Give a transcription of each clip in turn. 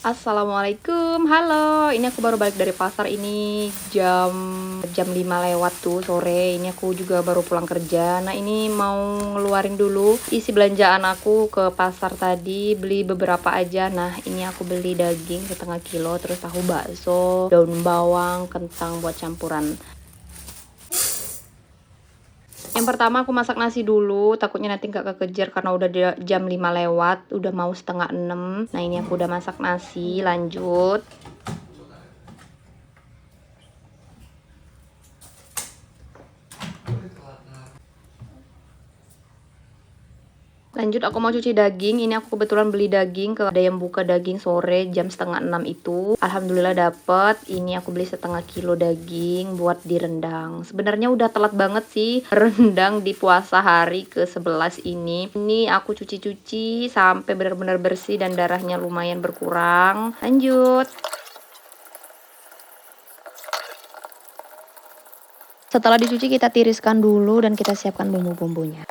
Assalamualaikum, halo. Ini aku baru balik dari pasar ini jam 5 lewat tuh sore. Ini aku juga baru pulang kerja. Nah, ini mau ngeluarin dulu isi belanjaan aku ke pasar tadi, beli beberapa aja. Nah, ini aku beli daging setengah kilo, terus tahu bakso, daun bawang, kentang buat campuran. Yang pertama aku masak nasi dulu, takutnya nanti nggak kekejar karena udah jam 5 lewat, udah mau setengah 6. Nah, ini aku udah masak nasi, lanjut. Lanjut aku mau cuci daging. Ini aku kebetulan beli daging ke ada yang buka daging sore jam setengah 6 itu. Alhamdulillah dapet. Ini aku beli setengah kilo daging buat direndang. Sebenarnya udah telat banget sih rendang di puasa hari ke-11 ini. Ini aku cuci-cuci sampai benar-benar bersih dan darahnya lumayan berkurang. Lanjut. Setelah dicuci kita tiriskan dulu dan kita siapkan bumbu-bumbunya.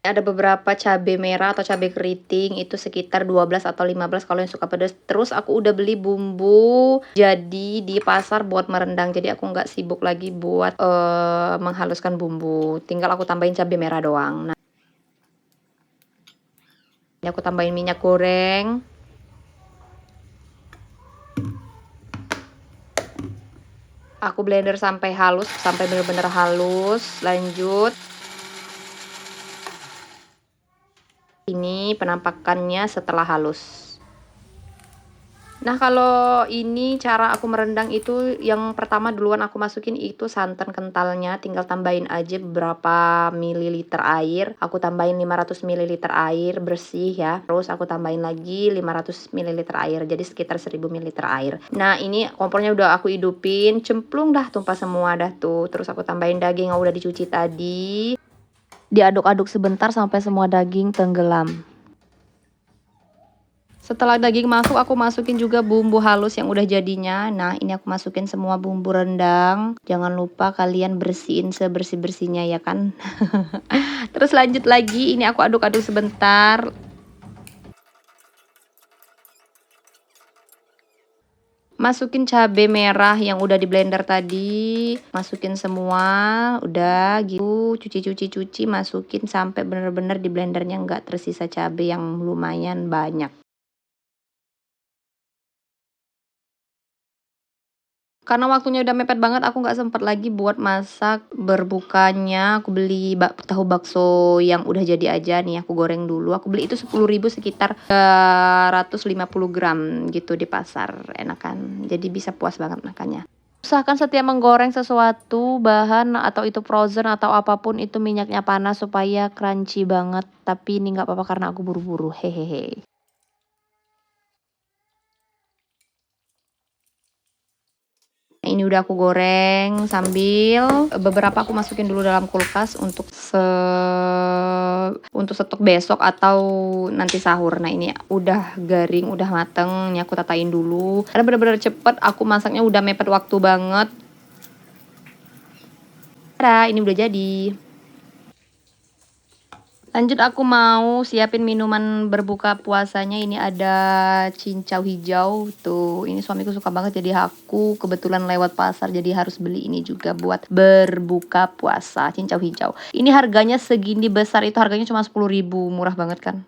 Ada beberapa cabai merah atau cabai keriting itu sekitar 12 atau 15 kalau yang suka pedas. Terus aku udah beli bumbu jadi di pasar buat merendang. Jadi aku nggak sibuk lagi buat menghaluskan bumbu. Tinggal aku tambahin cabai merah doang. Nah, ini aku tambahin minyak goreng. Aku blender sampai halus, sampai bener-bener halus. Lanjut. Ini penampakannya setelah halus. Nah, kalau ini cara aku merendang itu yang pertama duluan aku masukin itu santan kentalnya, tinggal tambahin aja beberapa mililiter air. Aku tambahin 500 mililiter air bersih ya. Terus aku tambahin lagi 500 mililiter air, jadi sekitar 1000 mililiter air. Nah, ini kompornya udah aku hidupin, cemplung dah tumpah semua dah tuh. Terus aku tambahin daging yang udah dicuci tadi. Diaduk-aduk sebentar sampai semua daging tenggelam. Setelah daging masuk, aku masukin juga bumbu halus yang udah jadinya. Nah, ini aku masukin semua bumbu rendang. Jangan lupa kalian bersihin sebersih-bersihnya ya kan. Terus lanjut lagi, ini aku aduk-aduk sebentar. Masukin cabai merah yang udah di blender tadi, masukin semua, udah gitu, cuci, masukin sampai bener-bener di blendernya nggak tersisa cabai yang lumayan banyak. Karena waktunya udah mepet banget, aku nggak sempet lagi buat masak berbukanya. Aku beli tahu bakso yang udah jadi aja nih, aku goreng dulu. Aku beli itu 10.000 sekitar 350 gram gitu di pasar, enakan. Jadi bisa puas banget makannya. Usahakan setiap menggoreng sesuatu bahan atau itu frozen atau apapun itu minyaknya panas supaya crunchy banget. Tapi ini nggak apa-apa karena aku buru-buru, hehehe. Ini udah aku goreng sambil beberapa aku masukin dulu dalam kulkas untuk stok besok atau nanti sahur. Nah, ini udah garing, udah mateng. Ini aku tatain dulu. Karena bener-bener cepet, aku masaknya udah mepet waktu banget. Nah, ini udah jadi. Lanjut aku mau siapin minuman berbuka puasanya. Ini ada cincau hijau tuh. Ini suamiku suka banget jadi aku kebetulan lewat pasar jadi harus beli ini juga buat berbuka puasa, cincau hijau. Ini harganya segini besar itu harganya cuma 10.000, murah banget kan.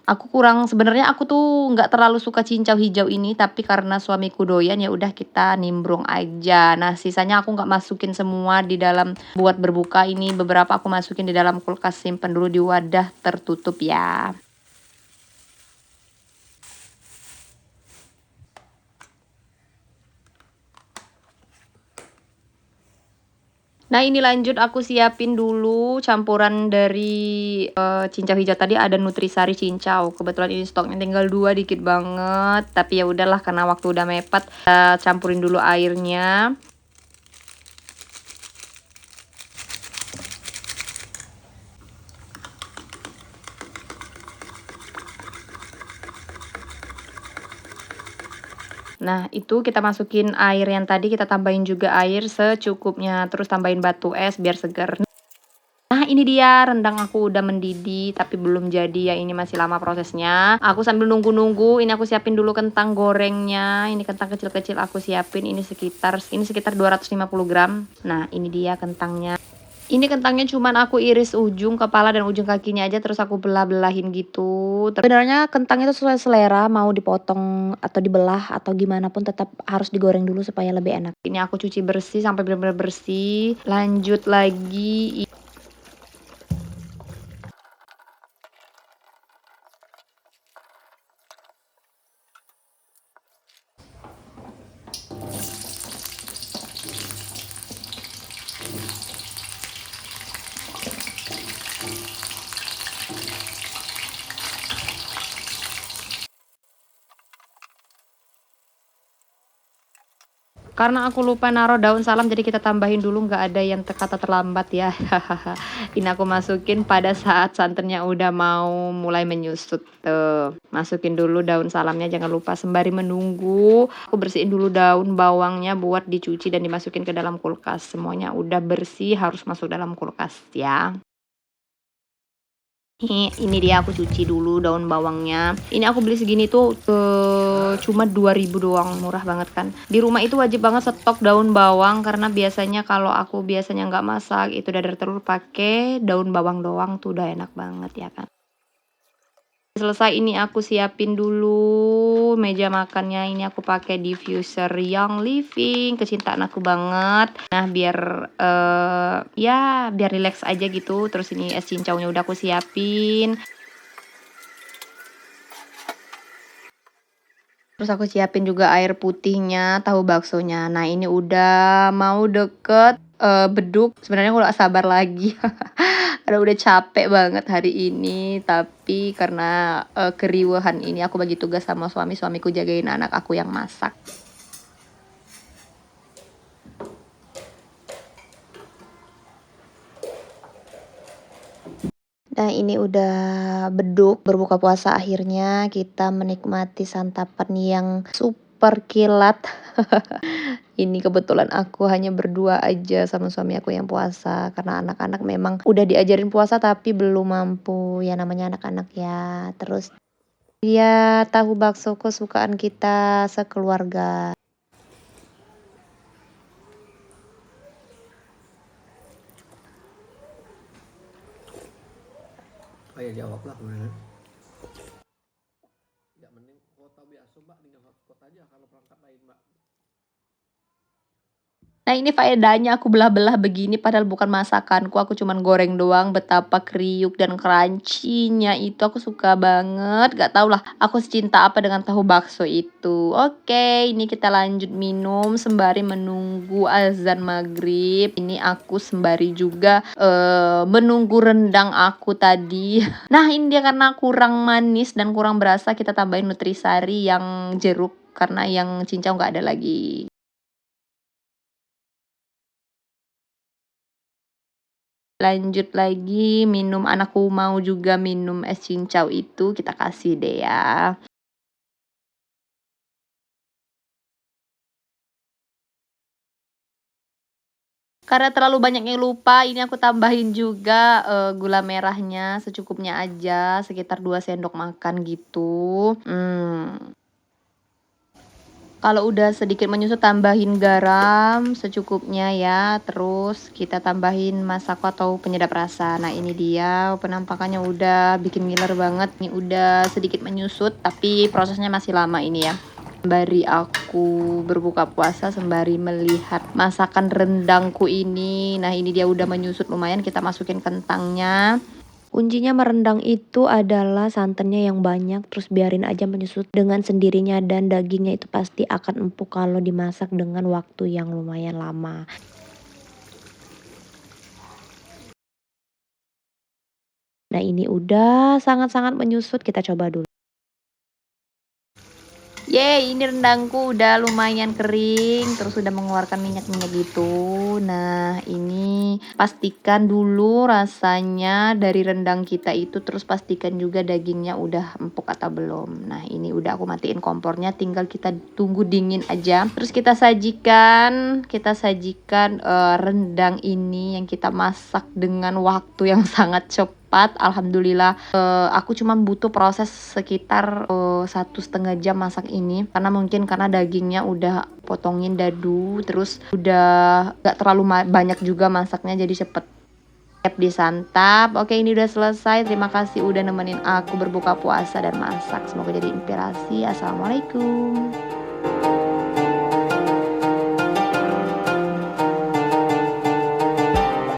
Sebenarnya aku tuh nggak terlalu suka cincau hijau ini tapi karena suamiku doyan ya udah kita nimbrung aja. Nah, sisanya aku nggak masukin semua di dalam buat berbuka, ini beberapa aku masukin di dalam kulkas, simpen dulu di wadah tertutup ya. Nah, ini lanjut aku siapin dulu campuran dari cincau hijau tadi, ada nutrisari cincau. Kebetulan ini stoknya tinggal 2 dikit banget, tapi ya udahlah karena waktu udah mepet, campurin dulu airnya. Nah, itu kita masukin air yang tadi, kita tambahin juga air secukupnya, terus tambahin batu es biar segar. Nah, ini dia rendang aku udah mendidih tapi belum jadi ya, ini masih lama prosesnya. Aku sambil nunggu-nunggu, ini aku siapin dulu kentang gorengnya. Ini kentang kecil-kecil aku siapin, ini sekitar 250 gram. Nah, ini dia kentangnya. Ini kentangnya cuman aku iris ujung kepala dan ujung kakinya aja, terus aku belah-belahin gitu. Sebenarnya kentang itu sesuai selera, mau dipotong atau dibelah atau gimana pun tetap harus digoreng dulu supaya lebih enak. Ini aku cuci bersih sampai benar-benar bersih. Lanjut lagi. Karena aku lupa naruh daun salam, jadi kita tambahin dulu, nggak ada yang kata terlambat ya. Ini aku masukin pada saat santannya udah mau mulai menyusut tuh. Masukin dulu daun salamnya, jangan lupa sembari menunggu. Aku bersihin dulu daun bawangnya buat dicuci dan dimasukin ke dalam kulkas. Semuanya udah bersih, harus masuk dalam kulkas ya. Ini dia aku cuci dulu daun bawangnya. Ini aku beli segini tuh cuma 2.000 doang, murah banget kan. Di rumah itu wajib banget stok daun bawang karena biasanya kalau aku biasanya nggak masak itu dadar telur pakai daun bawang doang tuh udah enak banget ya kan. Selesai ini aku siapin dulu meja makannya, ini aku pakai diffuser Young Living, kecintaan aku banget. Nah, biar ya biar relax aja gitu. Terus ini es cincaunya udah aku siapin. Terus aku siapin juga air putihnya, tahu baksonya. Nah, ini udah mau deket beduk. Sebenarnya aku gak sabar lagi. Karena udah capek banget hari ini. Tapi karena keriuhan ini aku bagi tugas sama suamiku jagain anak aku yang masak. Nah, ini udah beduk berbuka puasa, akhirnya kita menikmati santapan yang super kilat. Ini kebetulan aku hanya berdua aja sama suami aku yang puasa, karena anak-anak memang udah diajarin puasa tapi belum mampu, ya namanya anak-anak ya. Terus ya tahu bakso kesukaan kita sekeluarga. Oh ya jawablah kemana? Ya mending kuota biasa mbak, tinggal hotspot aja kalau perangkat lain mbak. Nah, ini faedahnya aku belah-belah begini padahal bukan masakanku, aku cuman goreng doang. Betapa kriuk dan crunchy-nya itu aku suka banget. Gak tau lah aku secinta apa dengan tahu bakso itu. Oke, ini kita lanjut minum sembari menunggu azan maghrib. Ini aku sembari juga menunggu rendang aku tadi. Nah, ini dia karena kurang manis dan kurang berasa, kita tambahin nutrisari yang jeruk karena yang cincau nggak ada lagi. Lanjut lagi minum, anakku mau juga minum es cincau itu, kita kasih deh ya. Karena terlalu banyak yang lupa, ini aku tambahin juga gula merahnya secukupnya aja, sekitar 2 sendok makan gitu. Kalau udah sedikit menyusut tambahin garam secukupnya ya, terus kita tambahin masako atau penyedap rasa. Nah, ini dia penampakannya udah bikin ngiler banget. Ini udah sedikit menyusut tapi prosesnya masih lama ini ya. Sembari aku berbuka puasa sembari melihat masakan rendangku ini. Nah, ini dia udah menyusut lumayan, kita masukin kentangnya. Kuncinya merendang itu adalah santannya yang banyak, terus biarin aja menyusut dengan sendirinya dan dagingnya itu pasti akan empuk kalau dimasak dengan waktu yang lumayan lama. Nah, ini udah sangat-sangat menyusut, kita coba dulu. Yeay, ini rendangku udah lumayan kering, terus udah mengeluarkan minyak-minyak gitu. Nah, ini pastikan dulu rasanya dari rendang kita itu, terus pastikan juga dagingnya udah empuk atau belum. Nah, ini udah aku matiin kompornya, tinggal kita tunggu dingin aja. Terus kita sajikan rendang ini yang kita masak dengan waktu yang sangat cepat. Alhamdulillah, aku cuma butuh proses sekitar 1,5 jam masak ini, karena mungkin karena dagingnya udah potongin dadu, terus udah gak terlalu banyak juga masaknya, jadi cepet disantap. Oke, ini udah selesai. Terima kasih udah nemenin aku berbuka puasa dan masak. Semoga jadi inspirasi. Assalamualaikum.